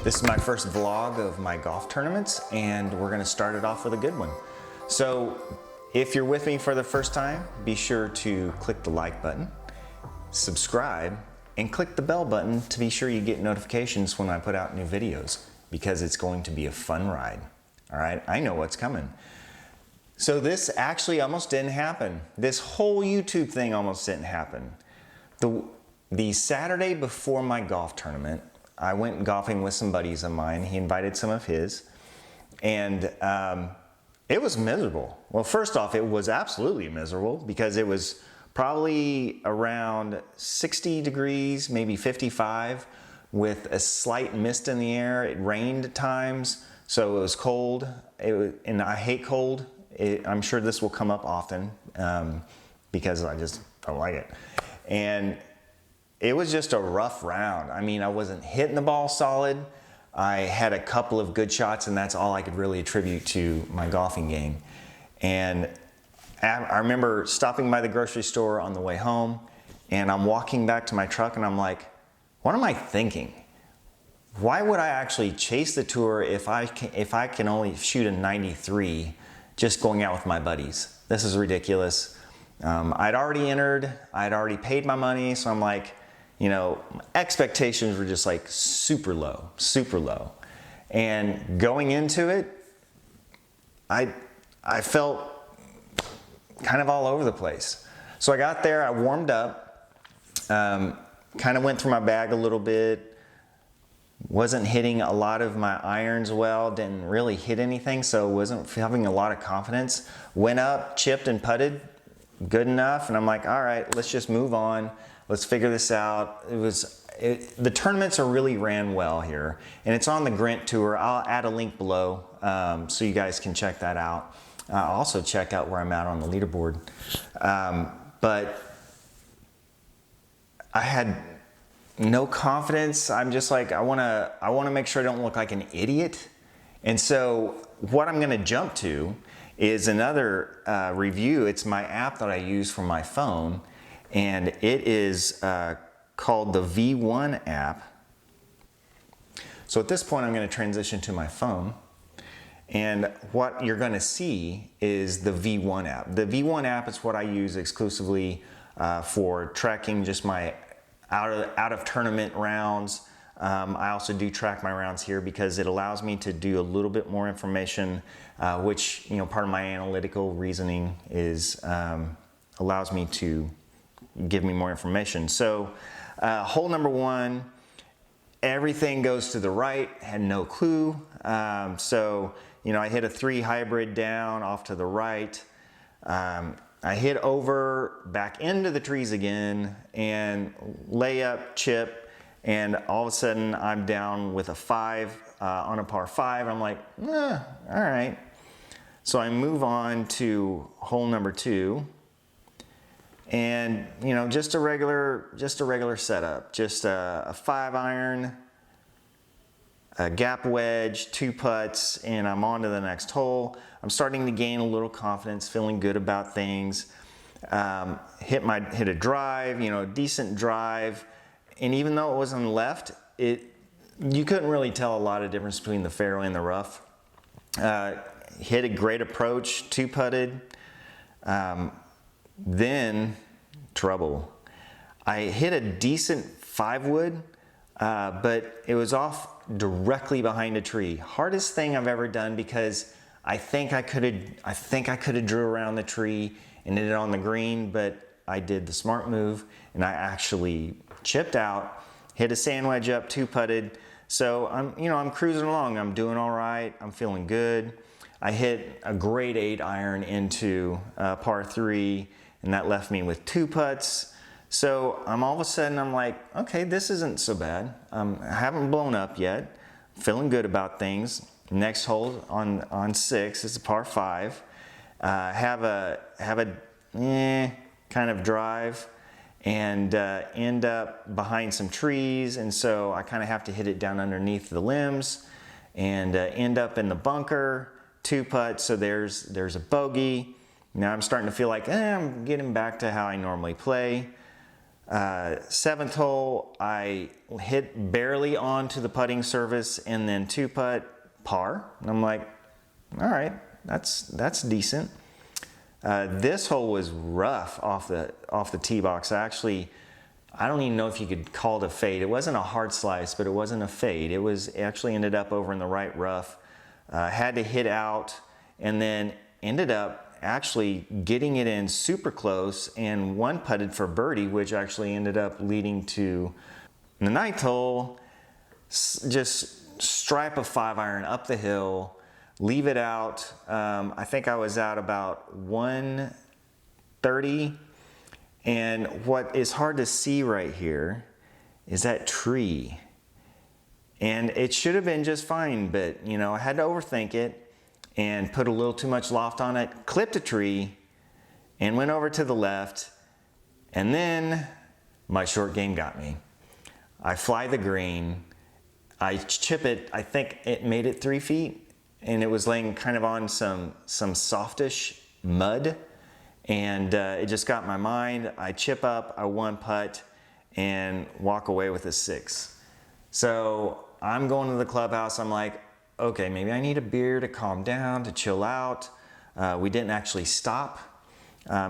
This is my first vlog of my golf tournaments, and we're gonna start it off with a good one. So if you're with me for the first time, be sure to click the like button, subscribe, and click the bell button to be sure you get notifications when I put out new videos, because it's going to be a fun ride. All right, I know what's coming. So this actually almost didn't happen. This whole YouTube thing almost didn't happen. The Saturday before my golf tournament, I went golfing with some buddies of mine. He invited some of his, and it was miserable. Well, first off, it was absolutely miserable because it was probably around 60 degrees, maybe 55, with a slight mist in the air. It rained at times, so it was cold. And I hate cold. I'm sure this will come up often because I just don't like it. And it was just a rough round. I mean, I wasn't hitting the ball solid. I had a couple of good shots, and that's all I could really attribute to my golfing game. And I remember stopping by the grocery store on the way home, and I'm walking back to my truck, and I'm like, what am I thinking? Why would I actually chase the tour if I can only shoot a 93 just going out with my buddies? This is ridiculous. I'd already entered, I'd already paid my money, so I'm like, you know, expectations were just like super low, super low. And going into it, I felt kind of all over the place. So I got there, I warmed up, kind of went through my bag a little bit, wasn't hitting a lot of my irons well, didn't really hit anything, so wasn't having a lot of confidence. Went up, chipped and putted, good enough, and I'm like, all right, let's just move on. Let's figure this out. The tournaments are really ran well here, and it's on the Grint Tour. I'll add a link below so you guys can check that out. I'll also check out where I'm at on the leaderboard. But I had no confidence. I'm just like, I wanna make sure I don't look like an idiot. And so what I'm gonna jump to is another review. It's my app that I use for my phone, and it is called the V1 app. So at this point, I'm going to transition to my phone, and what you're going to see is the V1 app. The V1 app is what I use exclusively for tracking just my out of tournament rounds. I also do track my rounds here because it allows me to do a little bit more information, which, you know, part of my analytical reasoning is allows me to give me more information. So hole number one, everything goes to the right, had no clue. So, you know, I hit a 3 hybrid down off to the right. I hit over, back into the trees again, and lay up, chip, and all of a sudden I'm down with a 5 on a par 5. I'm like, all right. So I move on to hole number 2. And, you know, just a regular setup, just a 5-iron, a gap wedge, 2 putts, and I'm on to the next hole. I'm starting to gain a little confidence, feeling good about things. Hit a drive, you know, a decent drive, and even though it was on the left, you couldn't really tell a lot of difference between the fairway and the rough. Hit a great approach, 2-putted. Then trouble. I hit a decent 5-wood, but it was off directly behind a tree. Hardest thing I've ever done, because I think I could have drew around the tree and hit it on the green, but I did the smart move and I actually chipped out, hit a sand wedge up, 2-putted. So I'm cruising along. I'm doing all right. I'm feeling good. I hit a great 8-iron into par 3. And that left me with 2 putts. So all of a sudden I'm like, okay, this isn't so bad. I haven't blown up yet. Feeling good about things. Next hole on 6 is a par 5. Have a kind of drive and end up behind some trees, and so I kind of have to hit it down underneath the limbs and end up in the bunker, 2 putts, so there's a bogey. Now I'm starting to feel like I'm getting back to how I normally play. Seventh hole, I hit barely onto the putting surface and then 2-putt par. And I'm like, all right, that's decent. This hole was rough off the tee box. I don't even know if you could call it a fade. It wasn't a hard slice, but it wasn't a fade. It actually ended up over in the right rough. Had to hit out and then ended up actually getting it in super close and 1-putted for birdie, which actually ended up leading to the 9th hole. Just stripe a 5-iron up the hill, leave it out. I think I was out about 130. And what is hard to see right here is that tree. And it should have been just fine, but I had to overthink it and put a little too much loft on it, clipped a tree, and went over to the left. And then my short game got me. I fly the green, I chip it, I think it made it 3 feet, and it was laying kind of on some softish mud, and it just got my mind. I chip up, I 1-putt, and walk away with a 6. So I'm going to the clubhouse, I'm like, okay, maybe I need a beer to calm down, to chill out. We didn't actually stop.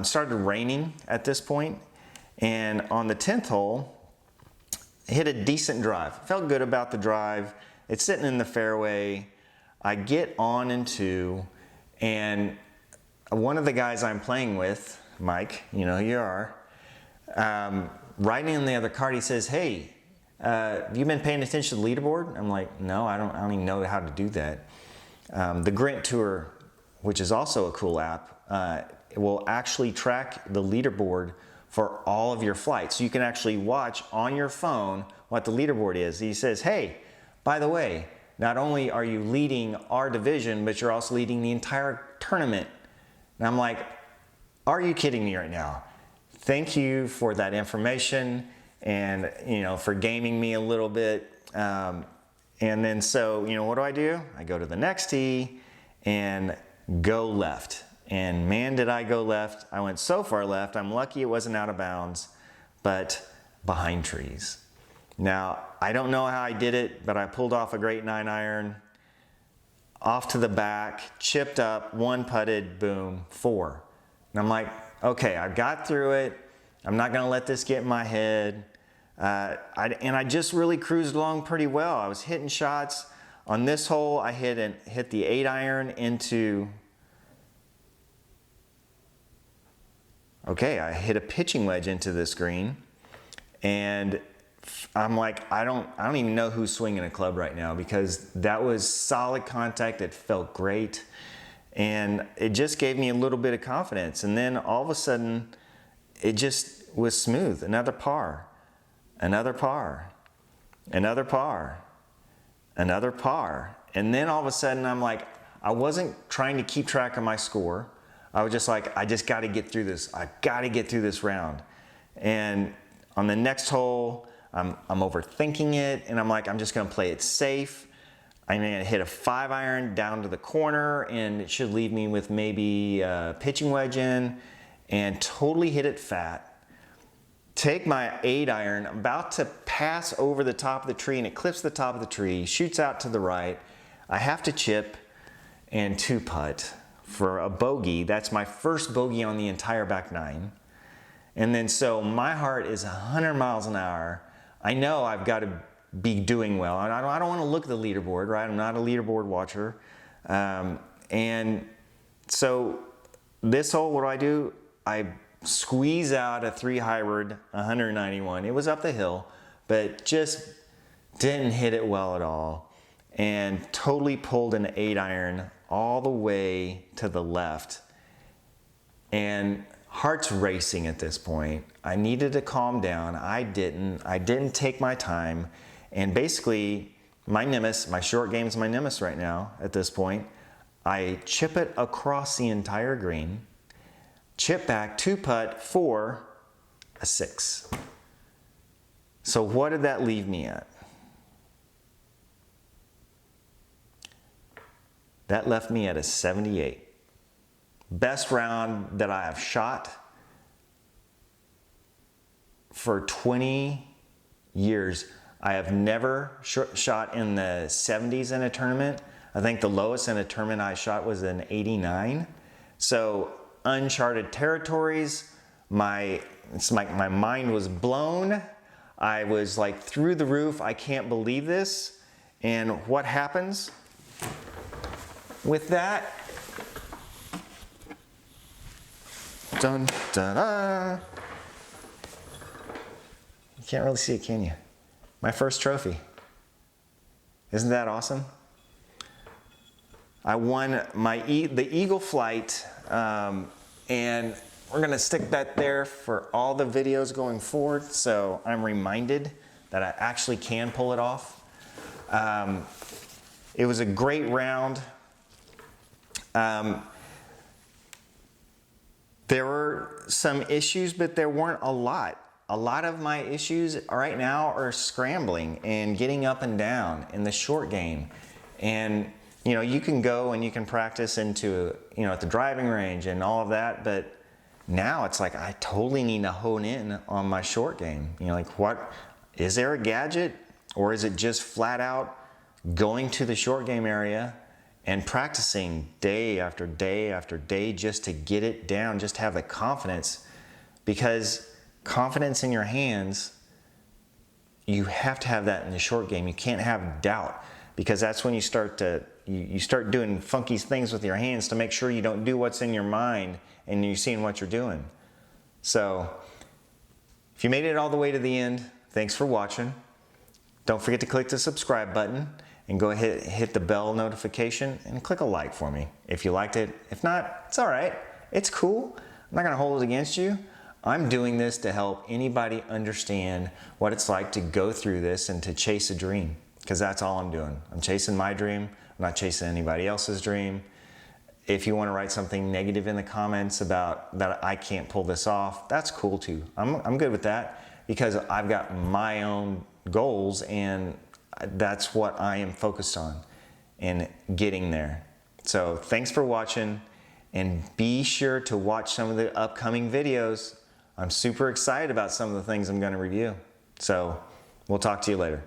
Started raining at this point, and on the 10th hole, hit a decent drive. Felt good about the drive. It's sitting in the fairway. I get on in 2, and one of the guys I'm playing with, Mike, you know who you are, riding in the other cart, he says, hey, have you been paying attention to the leaderboard? I'm like, no, I don't even know how to do that. The Grint Tour, which is also a cool app, it will actually track the leaderboard for all of your flights. So you can actually watch on your phone what the leaderboard is. He says, hey, by the way, not only are you leading our division, but you're also leading the entire tournament. And I'm like, are you kidding me right now? Thank you for that information and for gaming me a little bit. And then so, what do? I go to the next tee and go left. And man, did I go left. I went so far left. I'm lucky it wasn't out of bounds, but behind trees. Now, I don't know how I did it, but I pulled off a great 9-iron, off to the back, chipped up, 1-putted, boom, 4. And I'm like, okay, I got through it. I'm not gonna let this get in my head. I just really cruised along pretty well. I was hitting shots. On this hole, I hit the 8-iron into, I hit a pitching wedge into this green, and I'm like, I don't even know who's swinging a club right now, because that was solid contact. It felt great, and it just gave me a little bit of confidence. And then all of a sudden, it just was smooth. Another par, another par, another par, another par. And then all of a sudden, I'm like, I wasn't trying to keep track of my score. I was just like, I just got to get through this. I got to get through this round. And on the next hole, I'm overthinking it, and I'm like, I'm just going to play it safe. I'm going to hit a 5-iron down to the corner, and it should leave me with maybe a pitching wedge in, and totally hit it fat. Take my 8-iron, about to pass over the top of the tree, and it clips the top of the tree, shoots out to the right. I have to chip and 2-putt for a bogey. That's my first bogey on the entire back 9. And then so my heart is 100 miles an hour. I know I've got to be doing well. And I don't want to look at the leaderboard, right? I'm not a leaderboard watcher. And so this hole, what do? I squeeze out a 3 hybrid 191. It was up the hill, but just didn't hit it well at all. And totally pulled an 8-iron all the way to the left. And heart's racing at this point. I needed to calm down. I didn't take my time. And basically, my short game's my nemesis right now at this point. I chip it across the entire green, chip back, 2-putt for a 6. So what did that leave me at? That left me at a 78. Best round that I have shot. for 20 years, I have never shot in the 70s in a tournament. I think the lowest in a tournament I shot was an 89. So uncharted territories. It's like my mind was blown. I was like through the roof. I can't believe this. And what happens with that? Dun, dun, dun. You can't really see it, can you? My first trophy. Isn't that awesome? I won the Eagle Flight, and we're gonna stick that there for all the videos going forward, so I'm reminded that I actually can pull it off. It was a great round. There were some issues, but there weren't a lot. A lot of my issues right now are scrambling and getting up and down in the short game. And you know, you can go and you can practice into, you know, at the driving range and all of that, but now it's like I totally need to hone in on my short game. You know, like what, is there a gadget, or is it just flat out going to the short game area and practicing day after day after day just to get it down, just have the confidence? Because confidence in your hands, you have to have that in the short game. You can't have doubt, because that's when you start to you start doing funky things with your hands to make sure you don't do what's in your mind and you're seeing what you're doing. So if you made it all the way to the end, thanks for watching. Don't forget to click the subscribe button and go ahead, hit the bell notification, and click a like for me if you liked it. If not, it's all right. It's cool. I'm not gonna hold it against you. I'm doing this to help anybody understand what it's like to go through this and to chase a dream, because that's all I'm doing. I'm chasing my dream. I'm not chasing anybody else's dream. If you want to write something negative in the comments about that I can't pull this off, that's cool too. I'm good with that, because I've got my own goals and that's what I am focused on in getting there. So thanks for watching, and be sure to watch some of the upcoming videos. I'm super excited about some of the things I'm going to review. So we'll talk to you later.